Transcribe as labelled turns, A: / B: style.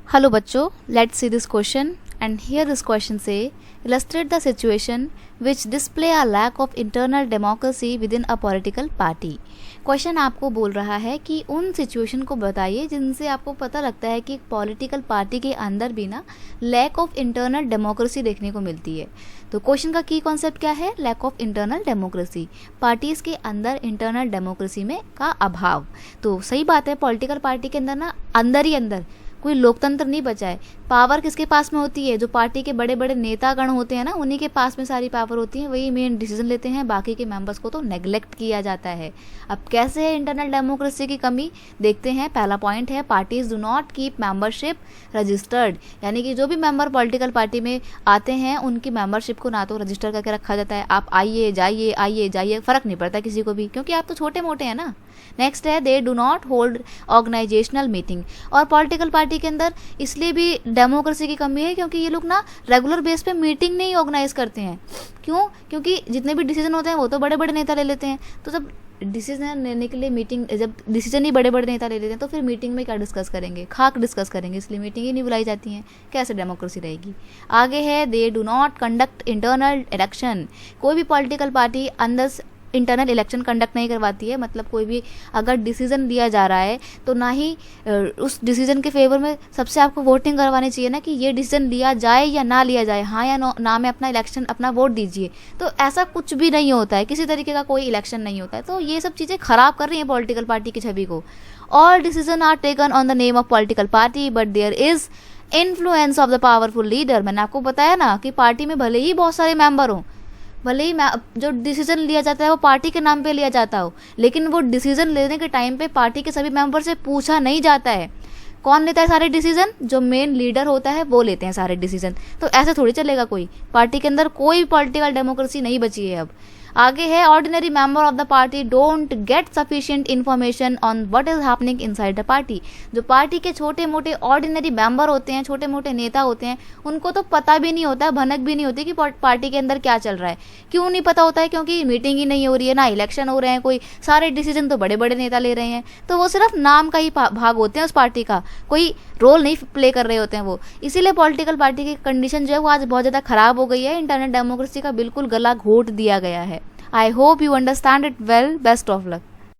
A: Hello बच्चों, let's see this question and here this question say illustrate the situation which display a lack of internal democracy within a political party। Question आपको बोल रहा है कि उन situation को बताइए जिनसे आपको पता लगता है कि एक पॉलिटिकल पार्टी के अंदर भी ना लैक ऑफ इंटरनल डेमोक्रेसी देखने को मिलती है। तो क्वेश्चन का की कॉन्सेप्ट क्या है? Lack of internal democracy, parties के अंदर इंटरनल डेमोक्रेसी में का अभाव। तो सही बात है, पॉलिटिकल पार्टी के अंदर ना अंदर ही अंदर कोई लोकतंत्र नहीं बचा है। पावर किसके पास में होती है? जो पार्टी के बड़े बड़े नेतागण होते हैं ना, उन्हीं के पास में सारी पावर होती है, वही मेन डिसीजन लेते हैं, बाकी के मेंबर्स को तो नेग्लेक्ट किया जाता है। अब कैसे है इंटरनल डेमोक्रेसी की कमी? देखते हैं। पहला पॉइंट है parties do not keep membership registered, यानी कि जो भी मेंबर पॉलिटिकल पार्टी में आते हैं उनकी मेंबरशिप को ना तो रजिस्टर करके रखा जाता है। आप आइए जाइए फर्क नहीं पड़ता किसी को भी, क्योंकि आप तो छोटे मोटे हैं ना। नेक्स्ट है they do not hold organizational meeting, और पॉलिटिकल पार्टी के अंदर इसलिए भी डेमोक्रेसी की कमी है क्योंकि ये लोग ना रेगुलर बेस पे मीटिंग नहीं ऑर्गेनाइज करते हैं। क्यों? क्योंकि जितने भी डिसीजन होते हैं वो तो बड़े बड़े नेता ले लेते हैं। तो जब डिसीजन लेने के लिए मीटिंग, जब डिसीजन ही बड़े बड़े नेता ले लेते हैं तो फिर मीटिंग में क्या डिस्कस करेंगे? खाक डिस्कस करेंगे, इसलिए मीटिंग ही नहीं बुलाई जाती हैं। कैसे डेमोक्रेसी रहेगी? आगे है they do not conduct internal election, कोई भी पॉलिटिकल पार्टी अंदर इंटरनल इलेक्शन कंडक्ट नहीं करवाती है। मतलब कोई भी अगर डिसीजन लिया जा रहा है तो ना ही उस डिसीजन के फेवर में सबसे आपको वोटिंग करवानी चाहिए ना कि ये डिसीजन लिया जाए या ना लिया जाए, हाँ या ना में अपना इलेक्शन अपना वोट दीजिए। तो ऐसा कुछ भी नहीं होता है, किसी तरीके का कोई इलेक्शन नहीं होता है। तो ये सब चीज़ें खराब कर रही हैं पॉलिटिकल पार्टी की छवि को। All decision are taken on the name of political party but there is influence of the powerful leader. मैंने आपको बताया ना कि पार्टी में भले ही बहुत सारे मेंबर हों, भले ही जो डिसीजन लिया जाता है वो पार्टी के नाम पे लिया जाता हो, लेकिन वो डिसीजन लेने के टाइम पे पार्टी के सभी मेंबर से पूछा नहीं जाता है। कौन लेता है सारे डिसीजन? जो मेन लीडर होता है वो लेते हैं सारे डिसीजन। तो ऐसे थोड़ी चलेगा, कोई पार्टी के अंदर कोई पॉलिटिकल डेमोक्रेसी नहीं बची है अब। आगे है ordinary member of the party don't get sufficient information on what is happening inside the party. जो पार्टी के छोटे मोटे ऑर्डिनरी मेंबर होते हैं, छोटे मोटे नेता होते हैं, उनको तो पता भी नहीं होता है, भनक भी नहीं होती कि पार्टी के अंदर क्या चल रहा है। क्यों नहीं पता होता है? क्योंकि मीटिंग ही नहीं हो रही है, ना इलेक्शन हो रहे हैं, कोई सारे डिसीजन तो बड़े बड़े नेता ले रहे हैं। तो वो सिर्फ नाम का ही भाग होते हैं उस पार्टी का, कोई रोल नहीं प्ले कर रहे होते हैं वो। इसीलिए पॉलिटिकल पार्टी की कंडीशन जो है वो आज बहुत ज़्यादा खराब हो गई है। इंटरनल डेमोक्रेसी का बिल्कुल गला घोट दिया गया है। I hope you understand it well. Best of luck.